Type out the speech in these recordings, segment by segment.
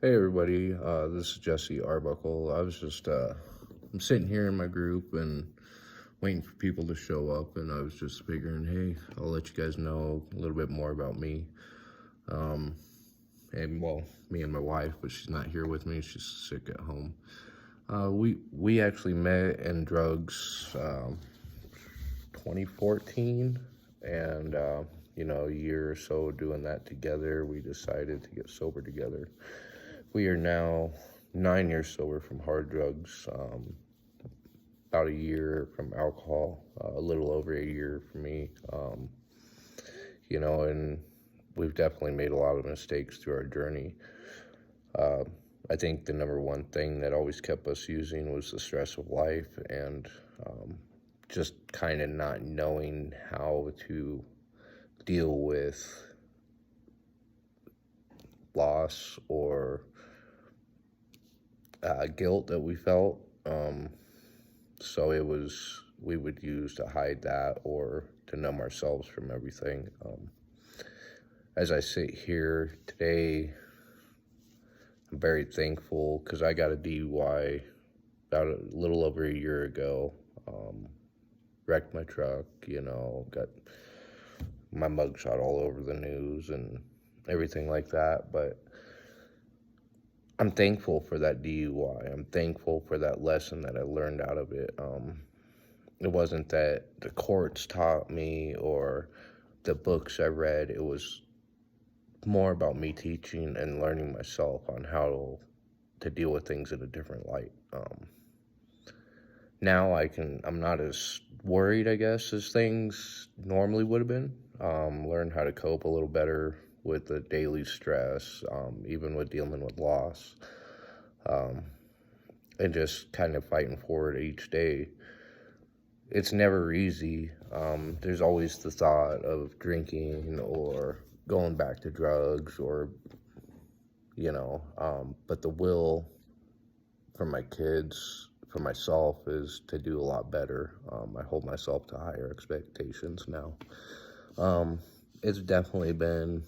Hey everybody, this is Jesse Arbuckle. I'm sitting here in my group and waiting for people to show up, and I was just figuring, hey, I'll let you guys know a little bit more about me. Um, and well, me and my wife, but she's not here with me. She's sick at home. We actually met in drugs, 2014, and a year or so doing that together, we decided to get sober together. We are now 9 years sober from hard drugs, about a year from alcohol, a little over a year for me. And we've definitely made a lot of mistakes through our journey. Uh, I think the number one thing that always kept us using was the stress of life and just kind of not knowing how to deal with loss or guilt that we felt. So we would use to hide that or to numb ourselves from everything. As I sit here today, I'm very thankful because I got a DUI about a little over a year ago. Wrecked my truck, got my mugshot all over the news and everything like that. But I'm thankful for that DUI. I'm thankful for that lesson that I learned out of it. It wasn't that the courts taught me or the books I read. It was more about me teaching and learning myself on how to deal with things in a different light. Now I'm not as worried, I guess, as things normally would have been. Learn how to cope a little better with the daily stress, even with dealing with loss, and just kind of fighting forward each day. It's never easy. There's always the thought of drinking or going back to drugs but the will for my kids, for myself, is to do a lot better. I hold myself to higher expectations now. It's definitely been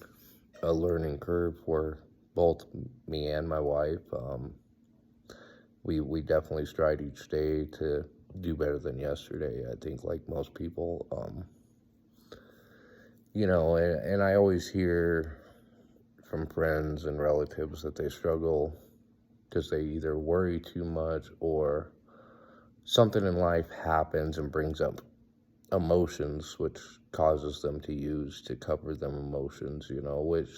a learning curve for both me and my wife. We definitely strive each day to do better than yesterday. I think, like most people, and I always hear from friends and relatives that they struggle because they either worry too much or something in life happens and brings up emotions, which causes them to use to cover them emotions, which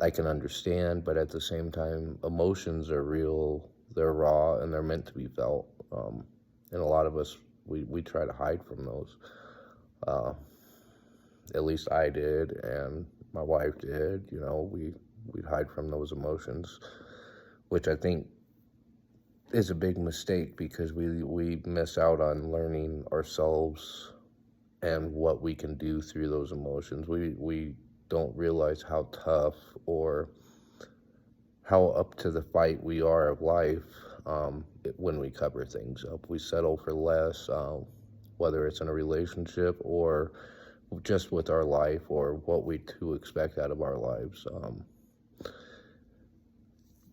I can understand, but at the same time, emotions are real, they're raw, and they're meant to be felt. And a lot of us, we try to hide from those. Uh, at least I did, and my wife did. We'd hide from those emotions, which I think is a big mistake because we miss out on learning ourselves and what we can do through those emotions. We don't realize how tough or how up to the fight we are of life when we cover things up. We settle for less, whether it's in a relationship or just with our life or what we to expect out of our lives.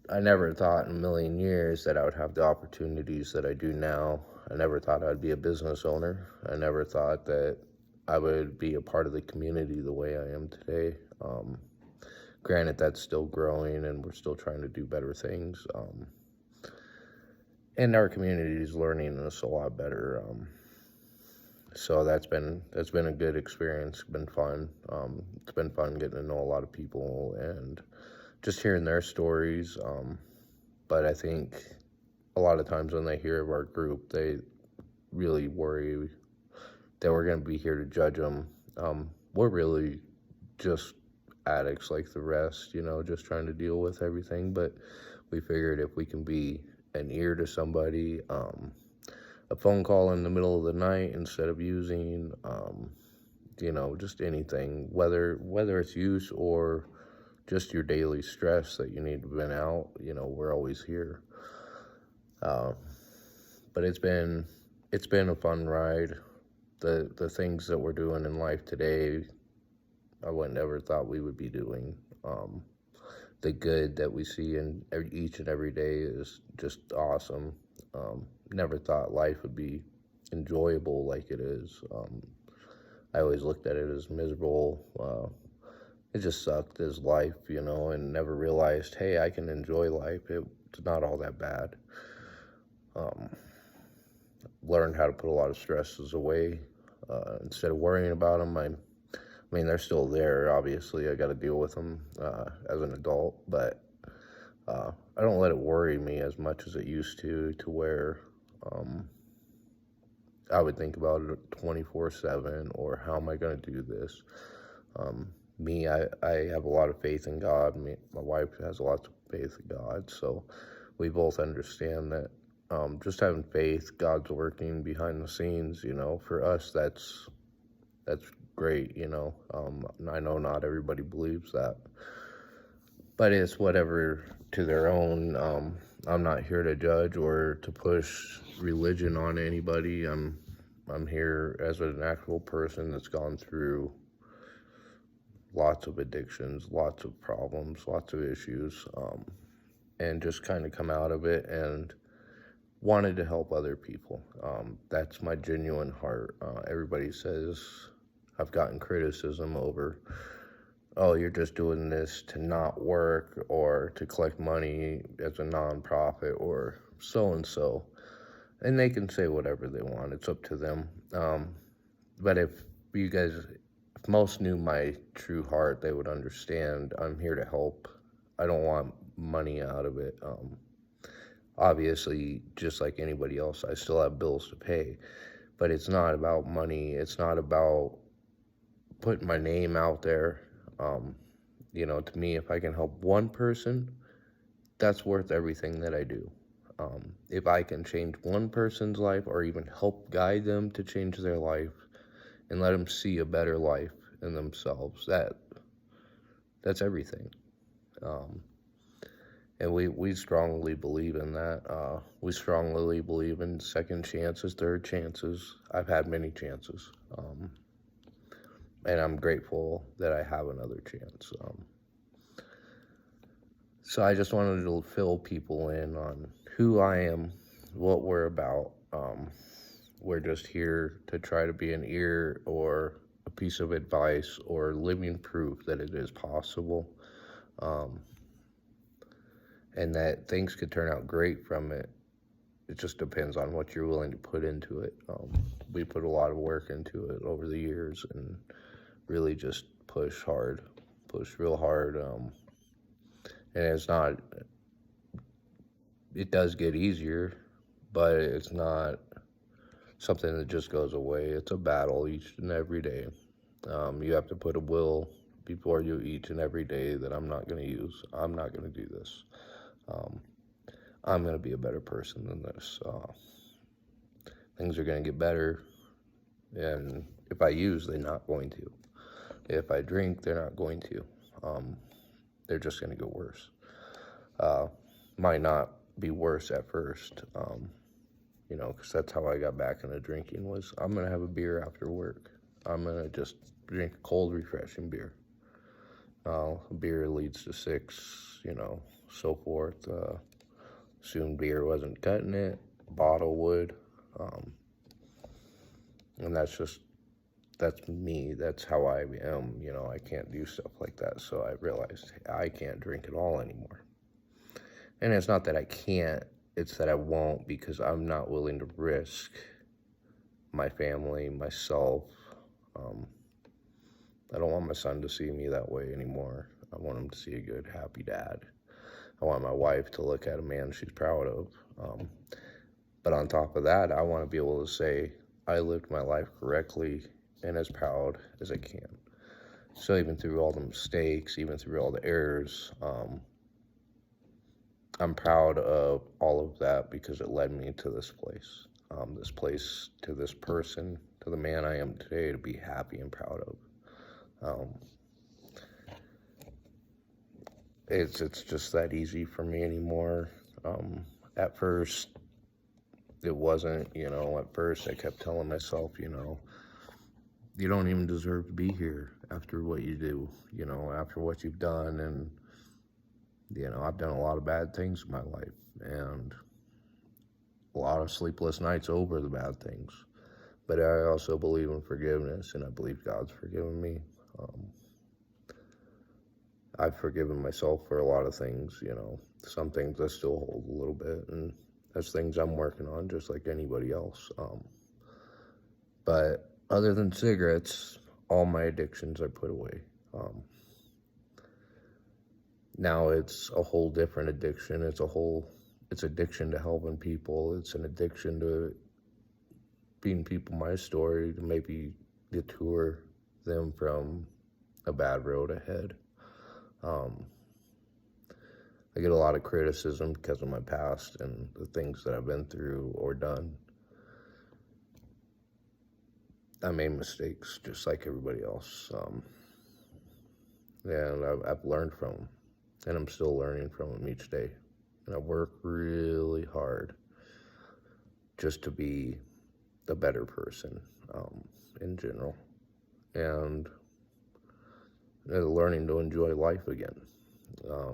I never thought in a million years that I would have the opportunities that I do now. I never thought I'd be a business owner. I never thought that I would be a part of the community the way I am today. Granted, that's still growing and we're still trying to do better things. And our community is learning us a lot better. So that's been a good experience. Been fun. It's been fun getting to know a lot of people and just hearing their stories. But I think a lot of times when they hear of our group, they really worry that we're going to be here to judge them. We're really just addicts like the rest, just trying to deal with everything. But we figured if we can be an ear to somebody, a phone call in the middle of the night instead of using, just anything, whether it's use or just your daily stress that you need to vent out, we're always here. But it's been a fun ride. The things that we're doing in life today, I would never thought we would be doing. the good that we see in each and every day is just awesome. Never thought life would be enjoyable like it is. I always looked at it as miserable. It just sucked as life, and never realized, hey, I can enjoy life. It's not all that bad. Learned how to put a lot of stresses away instead of worrying about them. I mean, they're still there. Obviously, I got to deal with them as an adult, but I don't let it worry me as much as it used to where I would think about it 24/7, or how am I going to do this? I have a lot of faith in God. My wife has a lot of faith in God, so we both understand that just having faith, God's working behind the scenes. For us, that's great. I know not everybody believes that, but it's whatever to their own. I'm not here to judge or to push religion on anybody. I'm here as an actual person that's gone through lots of addictions, lots of problems, lots of issues, and just kind of come out of it and wanted to help other people. That's my genuine heart. Everybody says I've gotten criticism over, oh, you're just doing this to not work or to collect money as a nonprofit or so-and-so. And they can say whatever they want. It's up to them. But if most knew my true heart, they would understand I'm here to help. I don't want money out of it. Obviously, just like anybody else, I still have bills to pay. But it's not about money. It's not about putting my name out there. To me, if I can help one person, that's worth everything that I do. If I can change one person's life or even help guide them to change their life and let them see a better life in themselves, that's everything. And we strongly believe in that. We strongly believe in second chances, third chances. I've had many chances. And I'm grateful that I have another chance. So I just wanted to fill people in on who I am, what we're about. We're just here to try to be an ear or a piece of advice or living proof that it is possible. And that things could turn out great from it. It just depends on what you're willing to put into it. We put a lot of work into it over the years and really just push real hard. And it does get easier, but it's not something that just goes away. It's a battle each and every day. You have to put a will before you each and every day that I'm not going to use. I'm not going to do this. I'm going to be a better person than this. Things are going to get better, and if I use, they're not going to. If I drink, they're not going to. They're just going to get worse. Might not be worse at first, because that's how I got back into drinking was I'm going to have a beer after work. I'm going to just drink a cold, refreshing beer. Beer leads to sex, so forth. Soon beer wasn't cutting it, bottle would. And that's me. That's how I am. I can't do stuff like that. So I realized I can't drink at all anymore. And it's not that I can't, it's that I won't, because I'm not willing to risk my family, myself. I don't want my son to see me that way anymore. I want him to see a good, happy dad. I want my wife to look at a man she's proud of. But on top of that, I want to be able to say, I lived my life correctly and as proud as I can. So even through all the mistakes, even through all the errors, I'm proud of all of that because it led me to this place, to this person, to the man I am today, to be happy and proud of. It's just that easy for me anymore. At first, it wasn't, at first I kept telling myself, you don't even deserve to be here after what you do, after what you've done. And You know, I've done a lot of bad things in my life, and a lot of sleepless nights over the bad things. But I also believe in forgiveness, and I believe God's forgiven me. Um, I've forgiven myself for a lot of things, you know. Some things I still hold a little bit, and that's things I'm working on, just like anybody else. But other than cigarettes, all my addictions are put away. Um, Now it's a whole different addiction. It's addiction to helping people. It's an addiction to being people my story, to maybe detour them from a bad road ahead. Um, I get a lot of criticism because of my past and the things that I've been through or done. I made mistakes just like everybody else. And I've learned from them, and I'm still learning from them each day. And I work really hard just to be a better person in general, and learning to enjoy life again,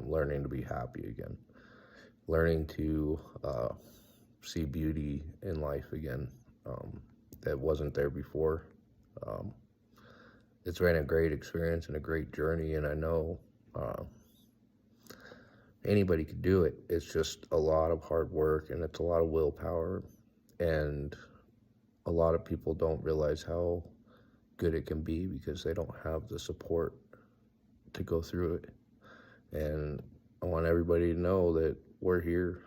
learning to be happy again, learning to see beauty in life again that wasn't there before. Um, it's been a great experience and a great journey, and I know anybody could do it. It's just a lot of hard work, and it's a lot of willpower, and a lot of people don't realize how good it can be because they don't have the support to go through it. And I want everybody to know that we're here.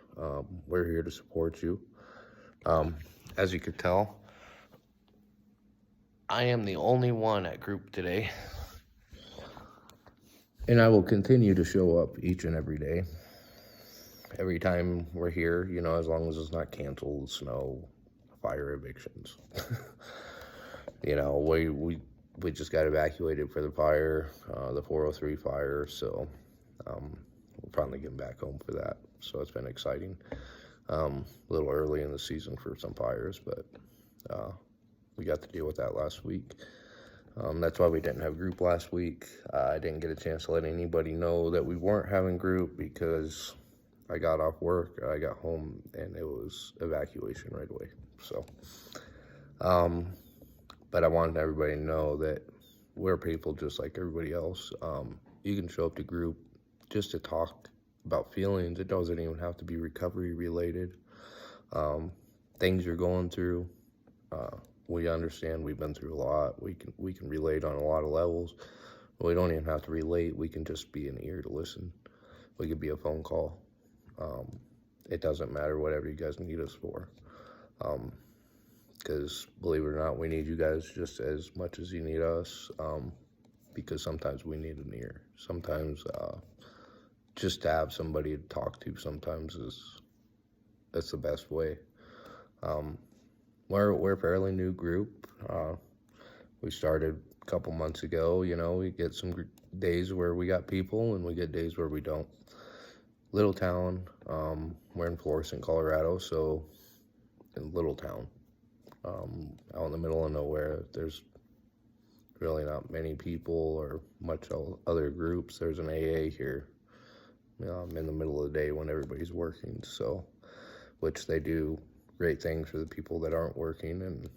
We're here to support you. As you could tell, I am the only one at group today, and I will continue to show up each and every day. Every time we're here, you know, as long as it's not canceled, snow, fire, evictions. You know, we just got evacuated for the fire, the 403 fire, so we're finally getting back home for that. So it's been exciting. A little early in the season for some fires, but we got to deal with that last week. That's why we didn't have group last week. I didn't get a chance to let anybody know that we weren't having group because I got off work, I got home, and it was evacuation right away. So, but I wanted everybody to know that we're people just like everybody else. You can show up to group just to talk about feelings. It doesn't even have to be recovery related. Things you're going through, we understand. We've been through a lot. We can relate on a lot of levels. We don't even have to relate. We can just be an ear to listen. We could be a phone call. It doesn't matter whatever you guys need us for. Because believe it or not, we need you guys just as much as you need us. Because sometimes we need an ear. Sometimes just to have somebody to talk to sometimes that's the best way. We're a fairly new group. We started a couple months ago. You know, we get some days where we got people, and we get days where we don't. Little town. We're in Florissant, Colorado, so in little town, out in the middle of nowhere. There's really not many people or much other groups. There's an AA here in the middle of the day when everybody's working, so which they do great things for the people that aren't working, and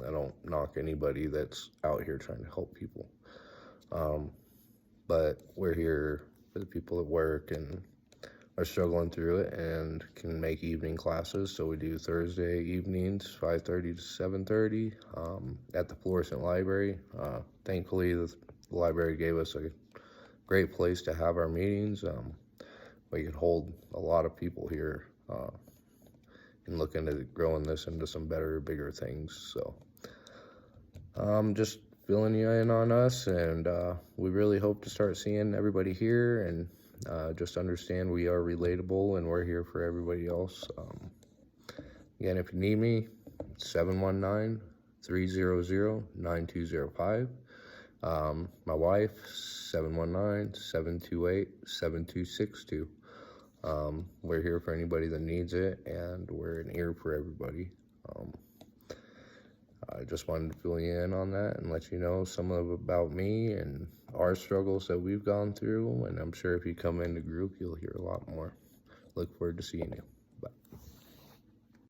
I don't knock anybody that's out here trying to help people. But we're here for the people that work and are struggling through it and can make evening classes. So we do Thursday evenings, 5:30 to 7:30 at the Florissant Library. Thankfully, the library gave us a great place to have our meetings. We could hold a lot of people here and look into growing this into some better, bigger things. So just filling you in on us, and we really hope to start seeing everybody here, and just understand we are relatable and we're here for everybody else. Again, if you need me, 719-300-9205. My wife, 719-728-7262. We're here for anybody that needs it, and we're an ear for everybody. I just wanted to fill you in on that and let you know some of about me and our struggles that we've gone through. And I'm sure if you come in the group, you'll hear a lot more. Look forward to seeing you.